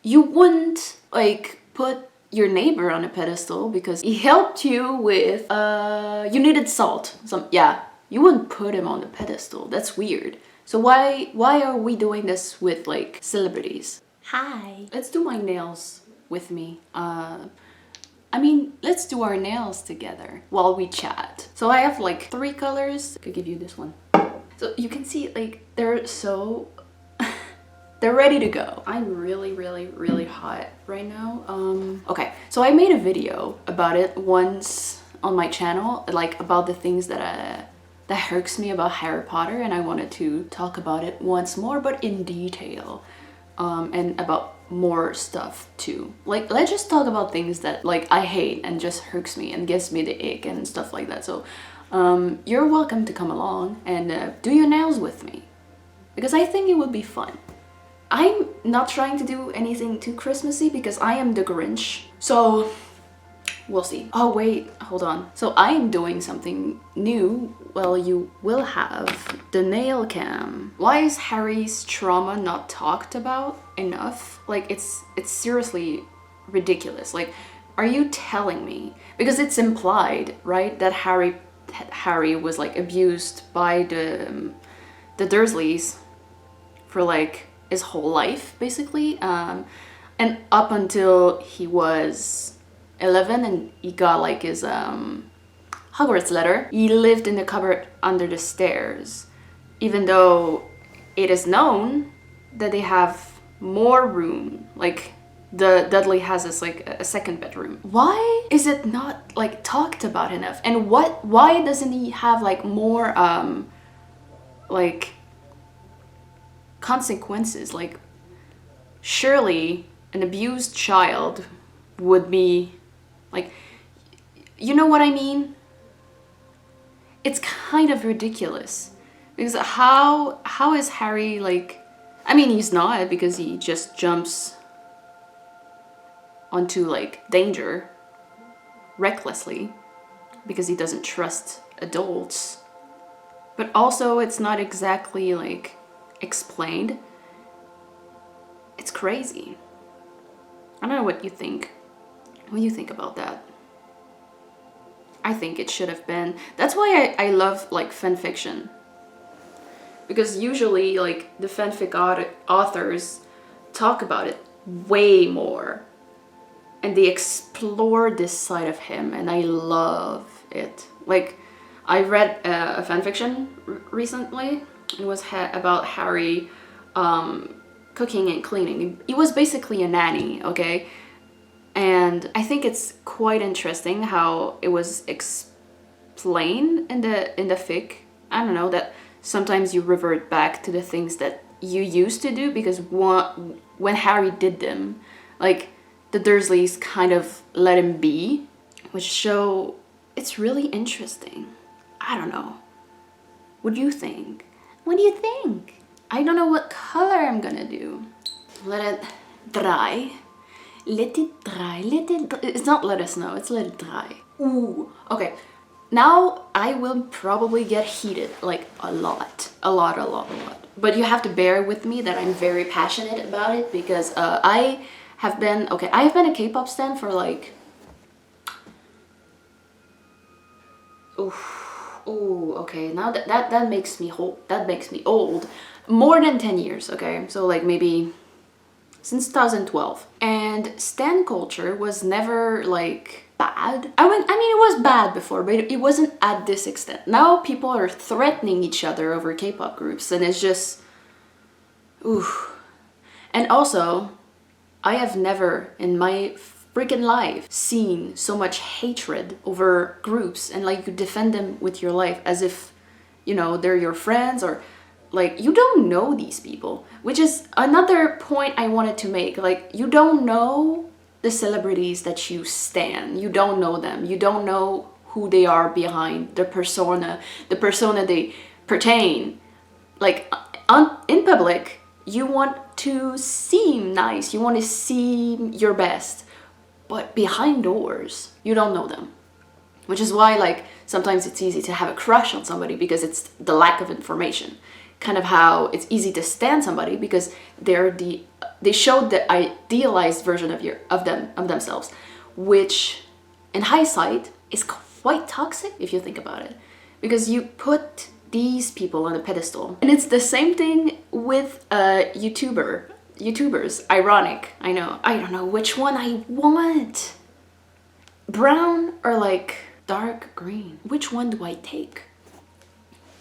You wouldn't like put your neighbor on a pedestal because he helped you with you needed salt. Yeah, you wouldn't put him on the pedestal. That's weird. So why are we doing this with like celebrities? Hi. Let's do my nails with me. I mean, let's do our nails together while we chat. So I have like 3 colors. I could give you this one. So you can see like they're so they're ready to go. I'm really hot right now. Okay, so I made a video about it once on my channel, like about the things that irks me about Harry Potter, and I wanted to talk about it once more, but in detail, and about more stuff too. Like, let's just talk about things that like I hate and just irks me and gives me the ick and stuff like that. So you're welcome to come along and do your nails with me, because I think it would be fun. I'm not trying to do anything too Christmassy because I am the Grinch. So we'll see. Oh wait, hold on. So I am doing something new. Well, you will have the nail cam. Why is Harry's trauma not talked about enough? Like, it's seriously ridiculous. Like, are you telling me? Because it's implied, right, that Harry was like abused by the Dursleys for like his whole life, basically, and up until he was 11 and he got like his Hogwarts letter, he lived in the cupboard under the stairs, even though it is known that they have more room. Like, the Dudley has this like a second bedroom. Why is it not like talked about enough? And why doesn't he have like more like consequences? Like, surely an abused child would be like, you know what I mean? It's kind of ridiculous, because how is Harry like, I mean, he's not, because he just jumps onto like danger recklessly because he doesn't trust adults, but also it's not exactly like explained. It's crazy. I don't know what you think. What do you think about that? I think it should have been. That's why I love like fan fiction, because usually like the fanfic authors talk about it way more and they explore this side of him, and I love it. Like, I read a fanfiction recently. It was about Harry cooking and cleaning. He was basically a nanny, okay? And I think it's quite interesting how it was explained in the fic. I don't know, that sometimes you revert back to the things that you used to do, because when Harry did them, like, the Dursleys kind of let him be, which show it's really interesting. I don't know. What do you think? What do you think? I don't know what color I'm gonna do. Let it dry. Let it dry. Let it dry. It's not let us know, it's let it dry. Ooh, okay. Now I will probably get heated, like a lot. But you have to bear with me that I'm very passionate about it, because I have been a Kpop stan for like, okay, now that makes me old. More than 10 years, okay? So like maybe since 2012. And stan culture was never like bad. I mean it was bad before, but it wasn't at this extent. Now people are threatening each other over K-pop groups, and it's just, oof. And also, I have never in my freaking life seen so much hatred over groups, and like you defend them with your life as if, you know, they're your friends, or like you don't know these people, which is another point I wanted to make. Like, you don't know the celebrities that you stan. You don't know them. You don't know who they are behind the persona they pertain. Like, in public, you want to seem nice, you want to seem your best, but behind doors, you don't know them. Which is why, like, sometimes it's easy to have a crush on somebody, because it's the lack of information. kind of how it's easy to stand somebody because they showed the idealized version of themselves, which in hindsight is quite toxic if you think about it, because you put these people on a pedestal. And it's the same thing with YouTubers. Ironic, I know. I don't know which one I want. Brown or like dark green? Which one do I take?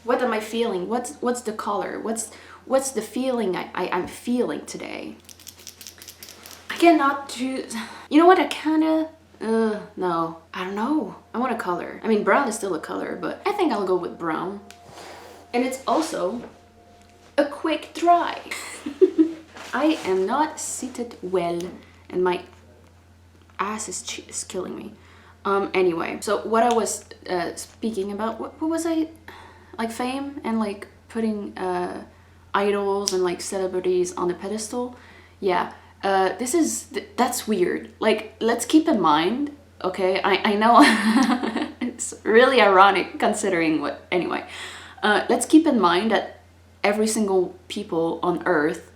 What am I feeling? What's the color? What's the feeling I'm feeling today? I cannot choose. You know what? I kinda no. I don't know. I want a color. I mean, brown is still a color, but I think I'll go with brown. And it's also a quick dry. I am not seated well and my ass is killing me. Anyway, so what I was speaking about, what was I? Like fame and like putting idols and like celebrities on a pedestal. Yeah, that's weird. Like, let's keep in mind, okay, I know it's really ironic considering what, anyway. Let's keep in mind that every single people on earth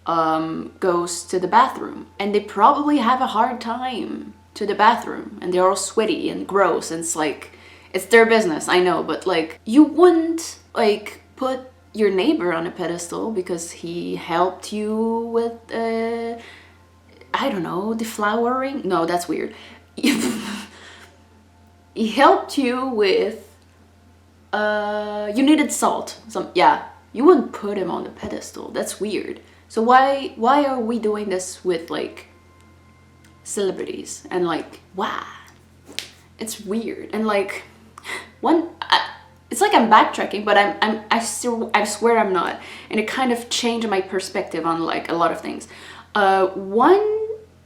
goes to the bathroom, and they probably have a hard time to the bathroom, and they're all sweaty and gross, and it's like, it's their business, I know, but like, you wouldn't like put your neighbor on a pedestal because he helped you with I don't know, deflowering? No, that's weird. He helped you with you needed salt. Yeah, you wouldn't put him on the pedestal. That's weird. So why are we doing this with like celebrities and like, wow, it's weird. And like it's like I'm backtracking, but I swear I'm not, and it kind of changed my perspective on like a lot of things. One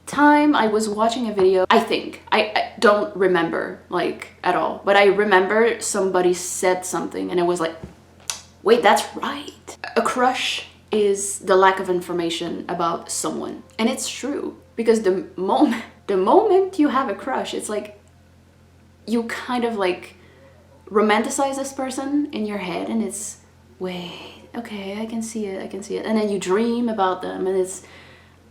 time I was watching a video, I don't remember like at all, but I remember somebody said something and it was like, wait, that's right. A crush is the lack of information about someone, and it's true, because the moment you have a crush, it's like you kind of like romanticize this person in your head, and it's, wait, okay, I can see it, and then you dream about them, and it's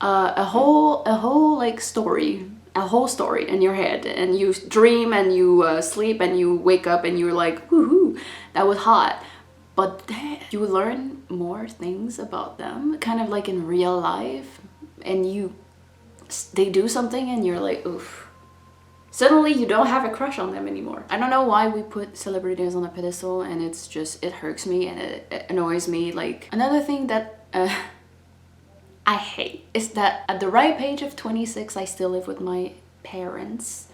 a whole like story, a whole story in your head, and you dream and you sleep and you wake up and you're like, woohoo, that was hot. But then you learn more things about them, kind of like in real life, and they do something and you're like, oof. Suddenly you don't have a crush on them anymore. I don't know why we put celebrities on a pedestal, and it's just, it hurts me and it annoys me. Like, another thing that I hate is that at the ripe age of 26, I still live with my parents.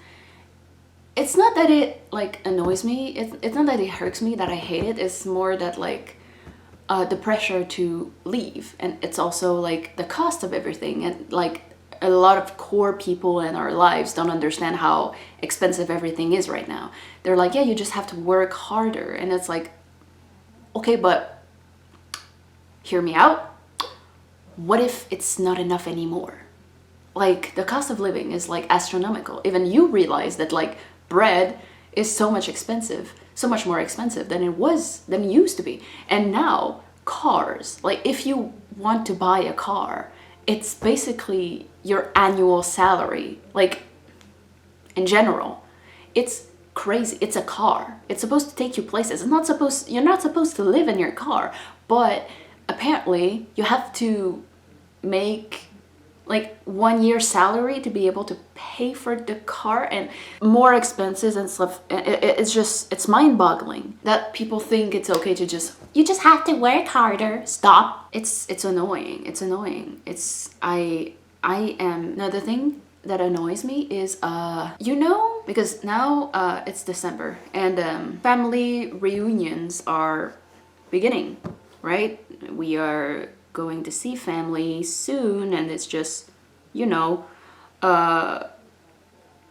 It's not that it like annoys me, it's not that it hurts me, that I hate it. It's more that like the pressure to leave, and it's also like the cost of everything, and like a lot of core people in our lives don't understand how expensive everything is right now. They're like, yeah, you just have to work harder, and it's like, okay, but hear me out. What if it's not enough anymore? Like, the cost of living is like astronomical. Even you realize that like bread is so much more expensive than it used to be. And now cars, like if you want to buy a car, it's basically your annual salary. Like, in general, it's crazy. It's a car. It's supposed to take you places. You're not supposed to live in your car, but apparently you have to make like 1 year's salary to be able to pay for the car, and more expenses and stuff. It's mind-boggling that people think it's okay to you just have to work harder. Stop. It's annoying. I am, another thing that annoys me is because now it's December, and family reunions are beginning, right? We are going to see family soon, and it's just,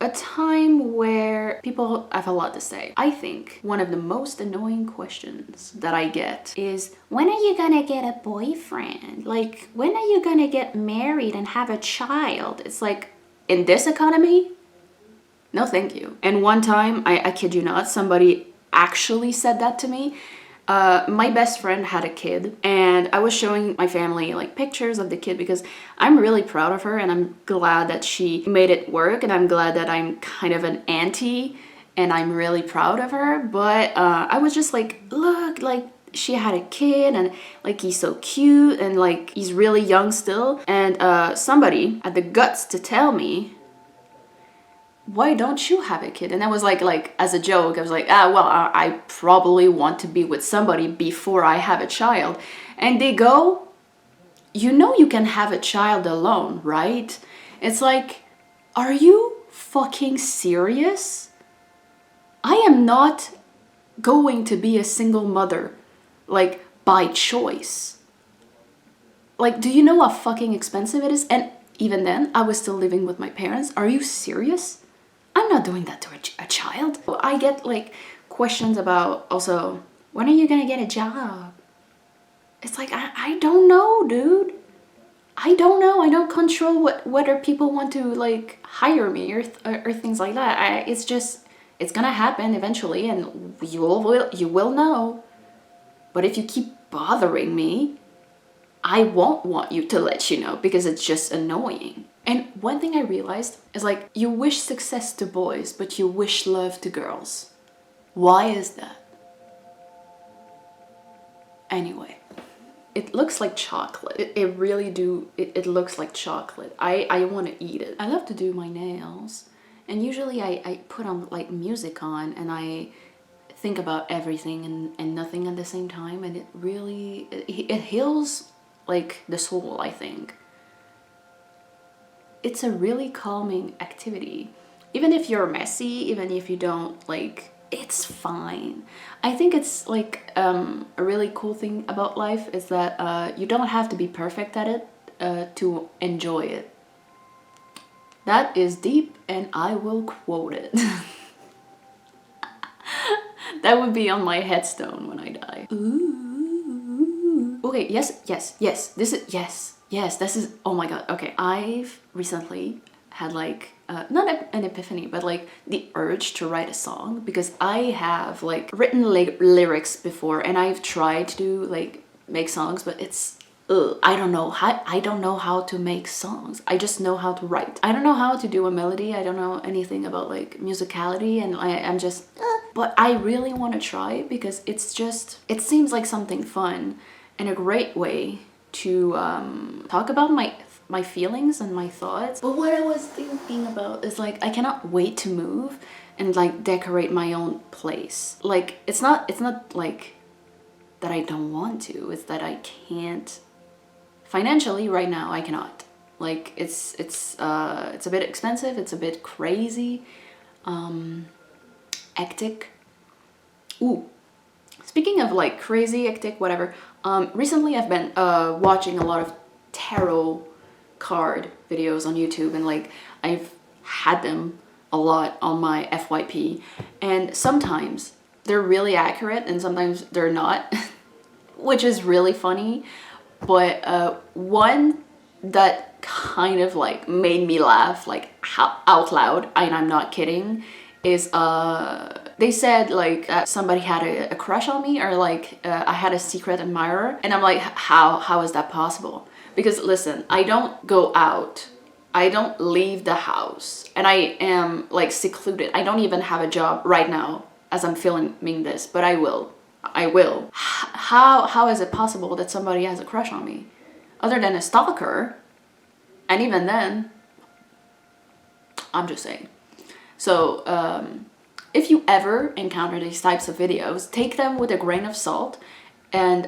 a time where people have a lot to say. I think one of the most annoying questions that I get is, when are you gonna get a boyfriend? Like, when are you gonna get married and have a child? It's like, in this economy? No, thank you. And one time, I kid you not, somebody actually said that to me. my best friend had a kid, and I was showing my family like pictures of the kid because I'm really proud of her, and I'm glad that she made it work, and I'm glad that I'm kind of an auntie, and I'm really proud of her. But I was just like, look, like she had a kid, and like he's so cute, and like he's really young still. And somebody had the guts to tell me, why don't you have a kid? And I was like as a joke, I was like, well, I probably want to be with somebody before I have a child. And they go, you know you can have a child alone, right? It's like, are you fucking serious? I am not going to be a single mother, like, by choice. Like, do you know how fucking expensive it is? And even then, I was still living with my parents. Are you serious? I'm not doing that to a child. I get like questions about also, when are you gonna get a job? It's like, I don't know, dude. I don't know. I don't control whether people want to like hire me or things like that. It's just, it's gonna happen eventually, and you will know. But if you keep bothering me, I won't want you to let you know because it's just annoying. And one thing I realized is like, you wish success to boys, but you wish love to girls. Why is that? Anyway, it looks like chocolate. It really do. It looks like chocolate. I want to eat it. I love to do my nails. And usually I put on like music on, and I think about everything and nothing at the same time. And it really, it heals like the soul, I think. It's a really calming activity. Even if you're messy, even if you don't like, it's fine. I think it's like a really cool thing about life is that you don't have to be perfect at it to enjoy it. That is deep, and I will quote it. That would be on my headstone when I die. Ooh. Okay, yes, this is, oh my god, okay. I've recently had like, not an epiphany, but like the urge to write a song, because I have like written lyrics before, and I've tried to do like make songs, but it's, I don't know how to make songs. I just know how to write. I don't know how to do a melody. I don't know anything about like musicality, and I'm just, but I really want to try, because it's just, it seems like something fun and a great way to talk about my feelings and my thoughts. But what I was thinking about is like, I cannot wait to move and like decorate my own place. Like, it's not like that I don't want to, it's that I can't. Financially right now I cannot. Like, it's a bit expensive, it's a bit crazy, hectic. Ooh, speaking of like crazy, hectic, whatever, recently I've been watching a lot of tarot card videos on YouTube, and like I've had them a lot on my FYP, and sometimes they're really accurate and sometimes they're not, which is really funny. But one that kind of like made me laugh like out loud, and I'm not kidding, is they said like somebody had a crush on me, or like I had a secret admirer, and I'm like, how is that possible? Because listen, I don't go out, I don't leave the house, and I am like secluded. I don't even have a job right now as I'm filming this, but I will. How is it possible that somebody has a crush on me? Other than a stalker, and even then, I'm just saying. So if you ever encounter these types of videos, take them with a grain of salt, and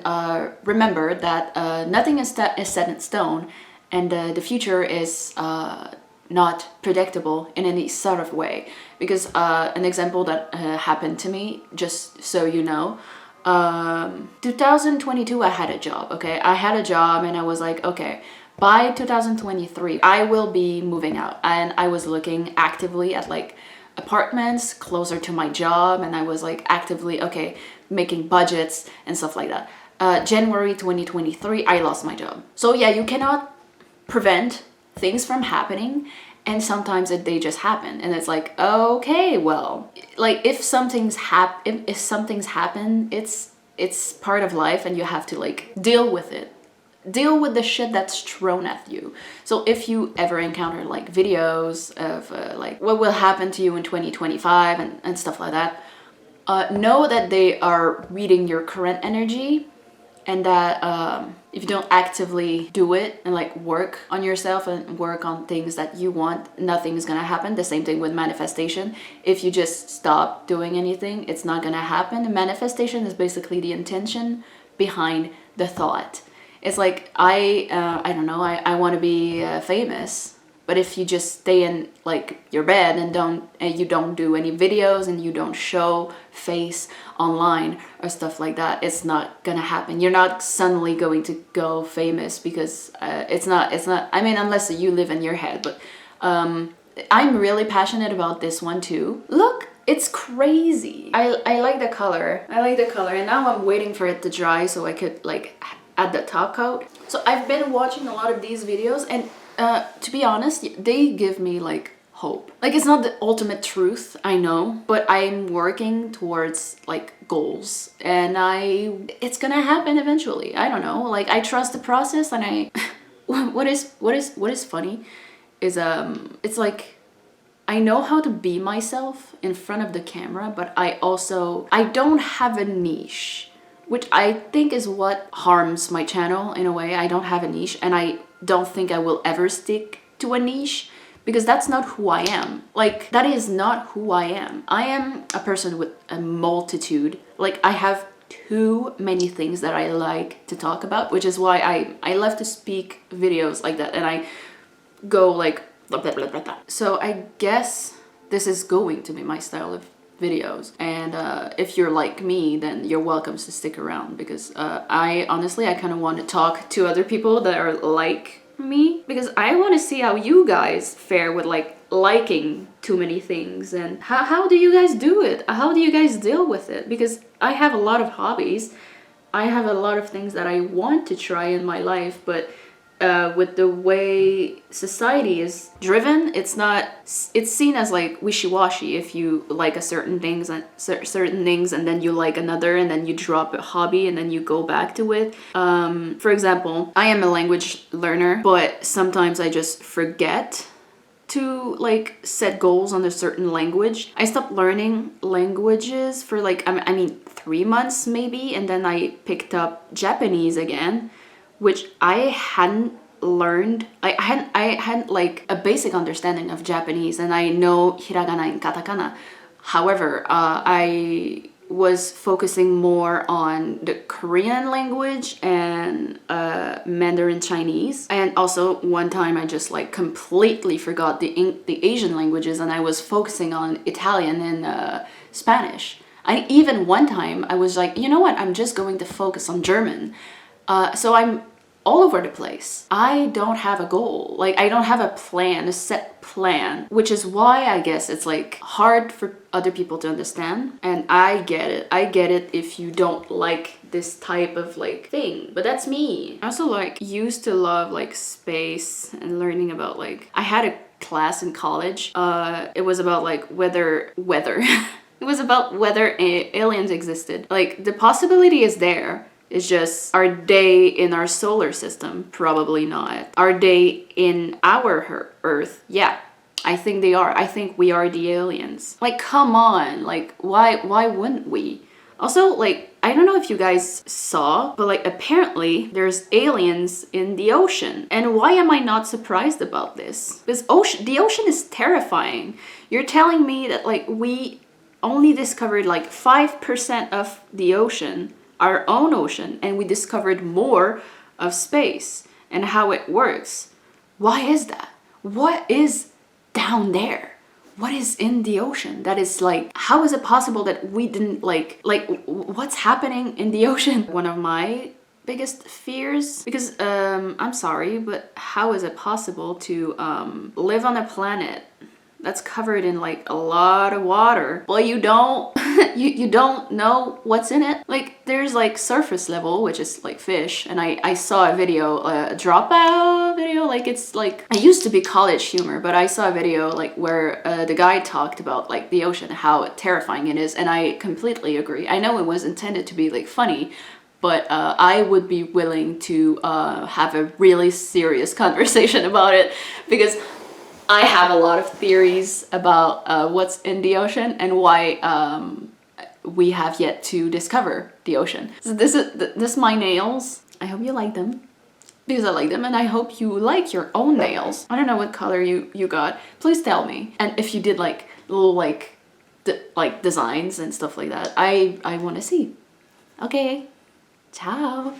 remember that nothing is set in stone, and the future is not predictable in any sort of way. Because an example that happened to me, just so you know, 2022 I had a job, okay? I had a job, and I was like, okay, by 2023 I will be moving out, and I was looking actively at like apartments closer to my job, and I was like actively, okay, making budgets and stuff like that. January 2023 I lost my job. So yeah, you cannot prevent things from happening, and sometimes they just happen, and it's like, okay, well, like if something's happen, it's it's part of life and you have to like deal with it. Deal with the shit that's thrown at you. So if you ever encounter like videos of like what will happen to you in 2025 and stuff like that, know that they are reading your current energy, and that if you don't actively do it and like work on yourself and work on things that you want, nothing's gonna happen. The same thing with manifestation. If you just stop doing anything, it's not gonna happen. And manifestation is basically the intention behind the thought. It's like I don't know, I want to be famous, but if you just stay in like your bed and you don't do any videos and you don't show face online or stuff like that, it's not gonna happen. You're not suddenly going to go famous, because it's not. I mean, unless you live in your head. But I'm really passionate about this one too. Look, it's crazy. I like the color. I like the color, and now I'm waiting for it to dry so I could like add the top coat. So I've been watching a lot of these videos, and to be honest, they give me like hope. Like, it's not the ultimate truth, I know, but I'm working towards like goals, and it's gonna happen eventually. I don't know, like I trust the process. And I what is funny is it's like I know how to be myself in front of the camera, but I don't have a niche, which I think is what harms my channel in a way. I don't have a niche, and I don't think I will ever stick to a niche, because that's not who I am. Like, that is not who I am. I am a person with a multitude. Like, I have too many things that I like to talk about, which is why I love to speak videos like that, and I go like blah, blah, blah, blah, blah. So I guess this is going to be my style of videos, and if you're like me, then you're welcome to stick around, because I honestly kind of want to talk to other people that are like me, because I want to see how you guys fare with like liking too many things, and how do you guys do it? How do you guys deal with it? Because I have a lot of hobbies, I have a lot of things that I want to try in my life, but with the way society is driven, it's seen as like wishy-washy. If you like a certain things and then you like another, and then you drop a hobby and then you go back to it. For example, I am a language learner, but sometimes I just forget to like set goals on a certain language. I stopped learning languages for like 3 months maybe, and then I picked up Japanese again, which I hadn't learned. I hadn't like a basic understanding of Japanese, and I know hiragana and katakana. However, I was focusing more on the Korean language and Mandarin Chinese. And also one time I just like completely forgot the Asian languages, and I was focusing on Italian and Spanish. Even one time I was like, you know what, I'm just going to focus on German. So I'm all over the place. I don't have a goal. Like, I don't have a plan, a set plan, which is why I guess it's like hard for other people to understand. And I get it. I get it if you don't like this type of like thing, but that's me. I also like used to love like space and learning about like, I had a class in college. It was about like weather. It was about whether aliens existed. Like, the possibility is there. It's just, are they in our solar system? Probably not. Are they in our Earth? Yeah, I think they are. I think we are the aliens. Like, come on. Like, why wouldn't we? Also, like, I don't know if you guys saw, but like, apparently there's aliens in the ocean. And why am I not surprised about this? Because the ocean is terrifying. You're telling me that like we only discovered like 5% of the ocean, our own ocean, and we discovered more of space and how it works. Why is that? What is down there? What is in the ocean that is like, how is it possible that we didn't like what's happening in the ocean? One of my biggest fears, because I'm sorry, but how is it possible to live on a planet that's covered in like a lot of water. Well, you don't you don't know what's in it. Like there's like surface level, which is like fish, and I saw a video, a dropout video, like it's like, it used to be college humor, but I saw a video like where the guy talked about like the ocean, how terrifying it is, and I completely agree. I know it was intended to be like funny, but I would be willing to have a really serious conversation about it, because I have a lot of theories about what's in the ocean and why we have yet to discover the ocean. So this is my nails. I hope you like them, because I like them, and I hope you like your own nails. I don't know what color you got. Please tell me. And if you did like little like designs and stuff like that, I want to see. Okay, ciao.